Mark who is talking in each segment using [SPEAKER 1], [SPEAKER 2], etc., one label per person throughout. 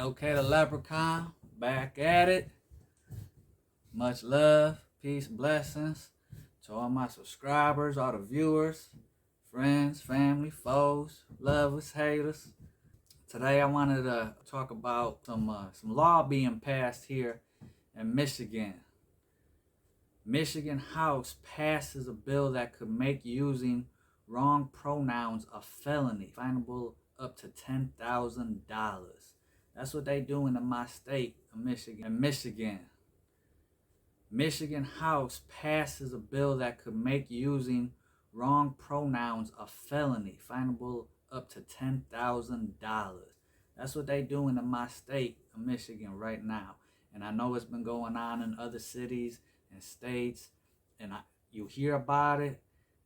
[SPEAKER 1] Okay, the Leprechaun, back at it. Much love, peace, blessings to all my subscribers, all the viewers, friends, family, foes, lovers, haters. Today I wanted to talk about some law being passed here in Michigan. Michigan House passes a bill that could make using wrong pronouns a felony, finable up to $10,000. That's what they doing in my state of Michigan. Michigan House passes a bill that could make using wrong pronouns a felony, finable up to $10,000. That's what they doing in my state of Michigan right now. And I know it's been going on in other cities and states, and you hear about it,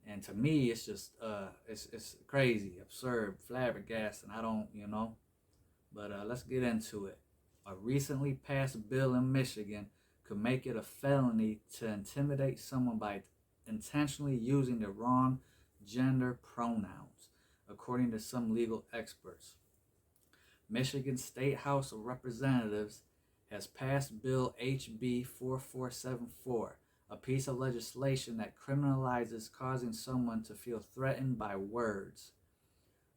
[SPEAKER 1] and to me it's just it's crazy, absurd, flabbergasting. I don't, but let's get into it. A recently passed bill in Michigan could make it a felony to intimidate someone by intentionally using the wrong gender pronouns, according to some legal experts. Michigan State House of Representatives has passed Bill HB 4474, a piece of legislation that criminalizes causing someone to feel threatened by words.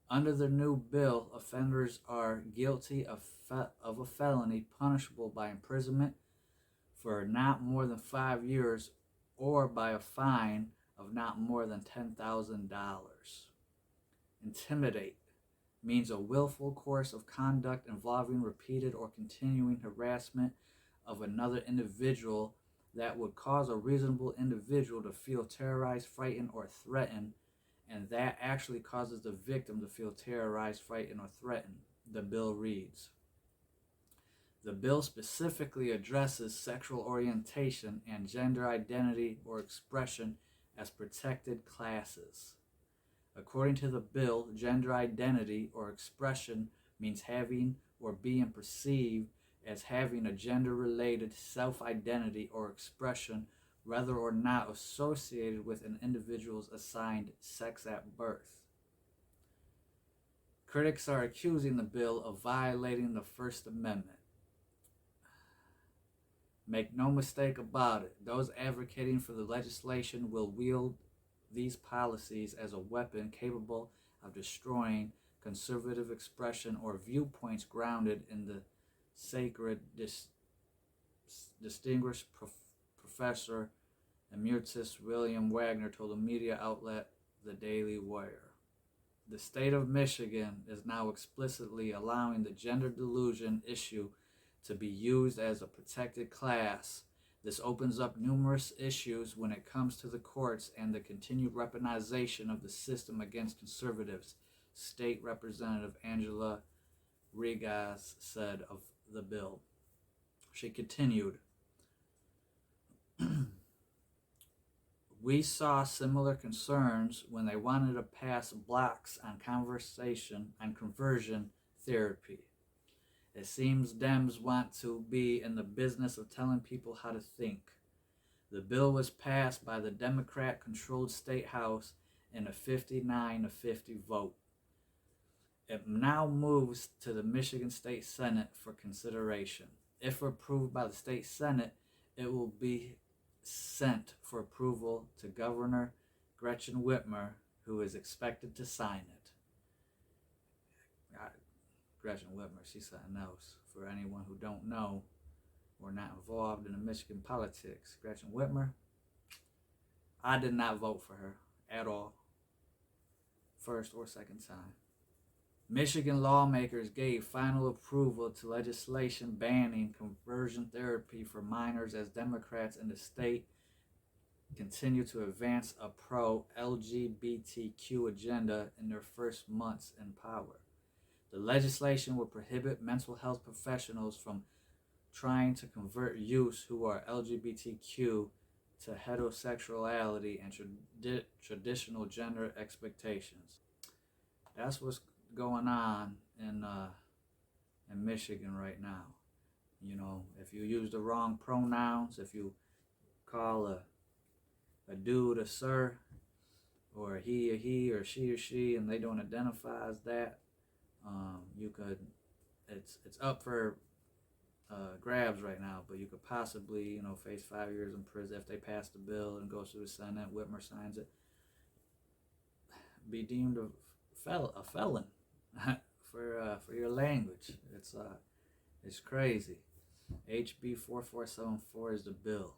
[SPEAKER 1] Under the new bill, offenders are guilty of a felony punishable by imprisonment for not more than 5 years or by a fine of not more than $10,000. Intimidate means a willful course of conduct involving repeated or continuing harassment of another individual that would cause a reasonable individual to feel terrorized, frightened, or threatened, and that actually causes the victim to feel terrorized, frightened, or threatened, the bill reads. The bill specifically addresses sexual orientation and gender identity or expression as protected classes. According to the bill, gender identity or expression means having or being perceived as having a gender-related self-identity or expression, whether or not associated with an individual's assigned sex at birth. Critics are accusing the bill of violating the First Amendment. Make no mistake about it, those advocating for the legislation will wield these policies as a weapon capable of destroying conservative expression or viewpoints grounded in the sacred, distinguished professor emeritus William Wagner told the media outlet The Daily Wire. The state of Michigan is now explicitly allowing the gender delusion issue to be used as a protected class. This opens up numerous issues when it comes to the courts and the continued weaponization of the system against conservatives, State Representative Angela Rigas said of the bill. She continued, "We saw similar concerns when they wanted to pass blocks on conversion therapy. It seems Dems want to be in the business of telling people how to think. The bill was passed by the Democrat-controlled State House in a 59-50 vote. It now moves to the Michigan State Senate for consideration. If approved by the State Senate, it will be sent for approval to Governor Gretchen Whitmer, who is expected to sign it." Gretchen Whitmer, she's something else. For anyone who don't know or not involved in the Michigan politics, Gretchen Whitmer, I did not vote for her at all, first or second time. Michigan lawmakers gave final approval to legislation banning conversion therapy for minors as Democrats in the state continue to advance a pro-LGBTQ agenda in their first months in power. The legislation will prohibit mental health professionals from trying to convert youths who are LGBTQ to heterosexuality and traditional gender expectations. That's what's going on in Michigan right now. If you use the wrong pronouns, if you call a dude a sir, or he or she, and they don't identify as that, you could it's up for grabs right now, but you could possibly, face 5 years in prison if they pass the bill and goes through the Senate. Whitmer signs it. Be deemed a felon for your language. It's crazy. HB 4474 is the bill,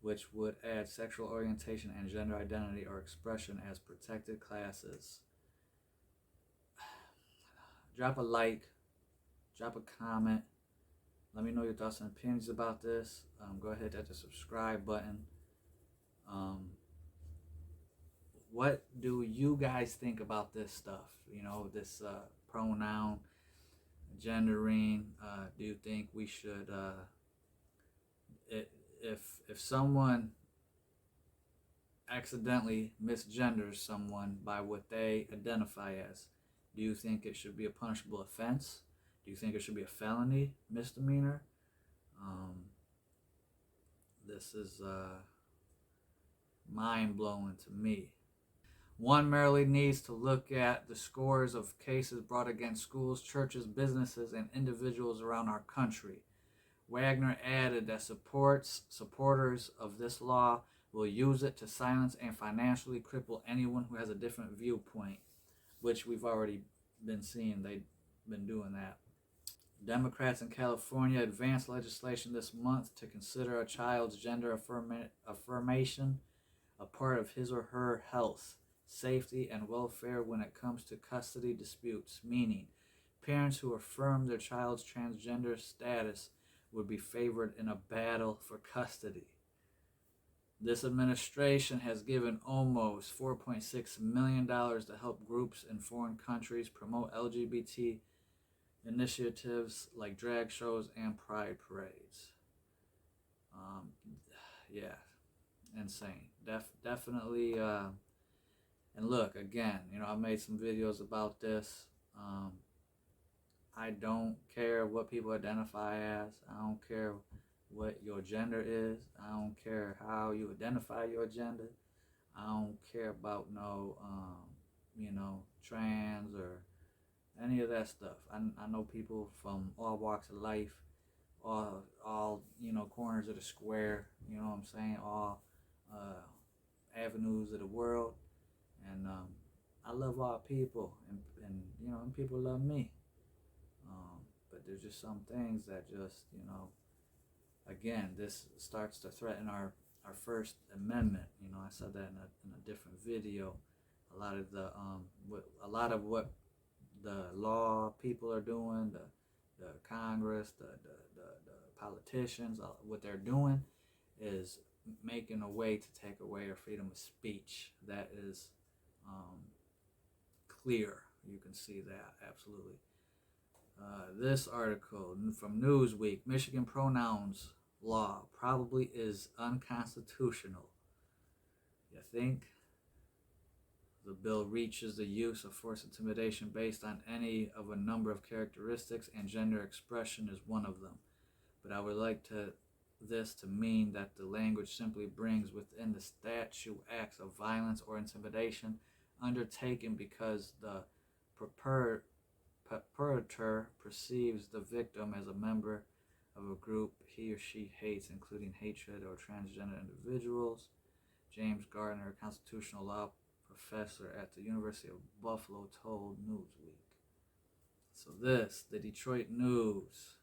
[SPEAKER 1] which would add sexual orientation and gender identity or expression as protected classes. Drop a like, drop a comment. Let me know your thoughts and opinions about this. Go ahead, hit the subscribe button. What do you guys think about this stuff? This pronoun gendering. Do you think we should, if someone accidentally misgenders someone by what they identify as, do you think it should be a punishable offense? Do you think it should be a felony, misdemeanor? This is mind-blowing to me. One merely needs to look at the scores of cases brought against schools, churches, businesses, and individuals around our country. Wagner added that supporters of this law will use it to silence and financially cripple anyone who has a different viewpoint, which we've already been seeing. They've been doing that. Democrats in California advanced legislation this month to consider a child's gender affirmation a part of his or her health, safety, and welfare when it comes to custody disputes, meaning parents who affirm their child's transgender status would be favored in a battle for custody. This administration has given almost $4.6 million to help groups in foreign countries promote LGBT initiatives like drag shows and pride parades. Yeah, insane. Definitely. And look, again, I made some videos about this. I don't care what people identify as. I don't care what your gender is. I don't care how you identify your gender. I don't care about no, trans or any of that stuff. I know people from all walks of life, all corners of the square. You know what I'm saying? All avenues of the world, and I love all people, and people love me. But there's just some things that just, again, this starts to threaten our First Amendment. I said that in a different video. A lot of what the law people are doing, the Congress, the politicians, what they're doing is making a way to take away our freedom of speech. That is clear. You can see that, absolutely. This article from Newsweek: Michigan pronouns law probably is unconstitutional. You think? The bill reaches the use of force intimidation based on any of a number of characteristics, and gender expression is one of them. But I would like this to mean that the language simply brings within the statute acts of violence or intimidation undertaken because the perpetrator perceives the victim as a member of a group he or she hates, including hatred or transgender individuals. James Gardner, constitutional law professor at the University of Buffalo, told Newsweek. So the Detroit News.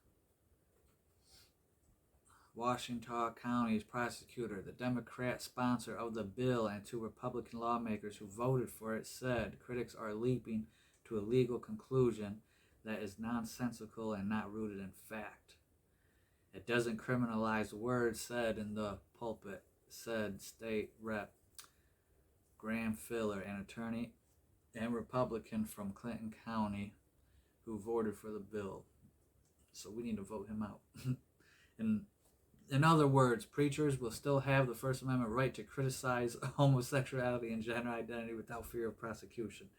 [SPEAKER 1] Washington County's prosecutor, the Democrat sponsor of the bill, and two Republican lawmakers who voted for it said critics are leaping to a legal conclusion that is nonsensical and not rooted in fact. It doesn't criminalize words said in the pulpit, said State Rep Graham Filler, an attorney and Republican from Clinton County who voted for the bill. So we need to vote him out. In other words, preachers will still have the First Amendment right to criticize homosexuality and gender identity without fear of prosecution.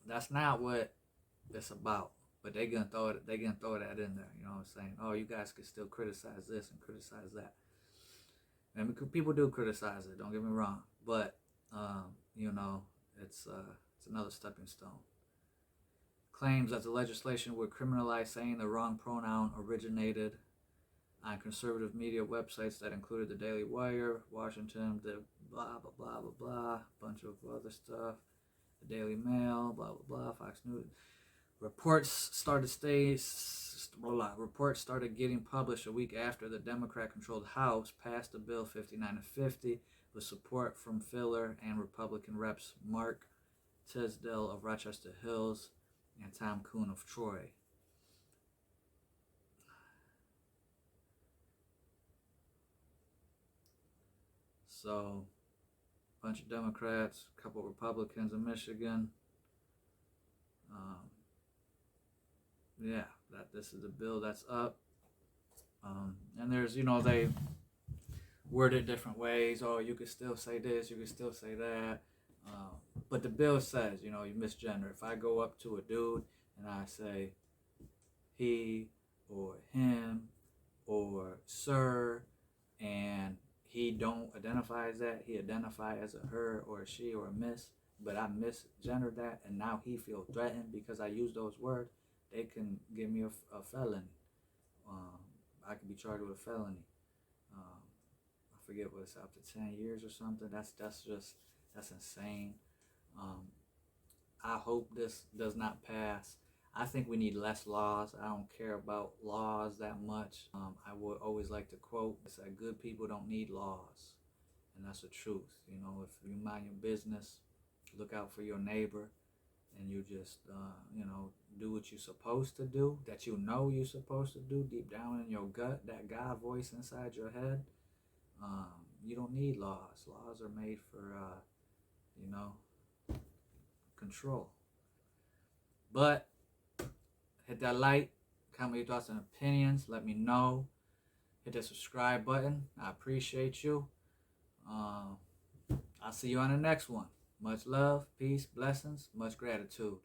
[SPEAKER 1] That's not what it's about. But they're gonna throw that in there. You know what I'm saying? Oh, you guys can still criticize this and criticize that. And people do criticize it. Don't get me wrong. But it's another stepping stone. Claims that the legislation would criminalize saying the wrong pronoun originated on conservative media websites that included the Daily Wire, Washington, the blah, blah, blah, blah, blah, bunch of other stuff, the Daily Mail, blah, blah, blah, Fox News. Reports started getting published a week after the Democrat-controlled House passed the bill 59-50 with support from filler and Republican reps Mark Tisdale of Rochester Hills and Tom Kuhn of Troy. So, a bunch of Democrats, a couple Republicans in Michigan. Yeah, that this is the bill that's up. And there's, they word it different ways. Oh, you could still say this, you could still say that. But the bill says, you misgender. If I go up to a dude and I say he or him or sir, and he don't identify as that, he identify as a her or a she or a miss, but I misgendered that, and now he feels threatened because I use those words, they can give me a felony. I could be charged with a felony. I forget what it's up to 10 years or something. That's insane. I hope this does not pass. I think we need less laws. I don't care about laws that much. I would always like to quote, that good people don't need laws. And that's the truth. If you mind your business, look out for your neighbor, and you just, do what you're supposed to do, that you're supposed to do deep down in your gut, that God voice inside your head, you don't need laws. Laws are made for, control. But hit that like, comment your thoughts and opinions, let me know. Hit that subscribe button. I appreciate you. I'll see you on the next one. Much love, peace, blessings, much gratitude.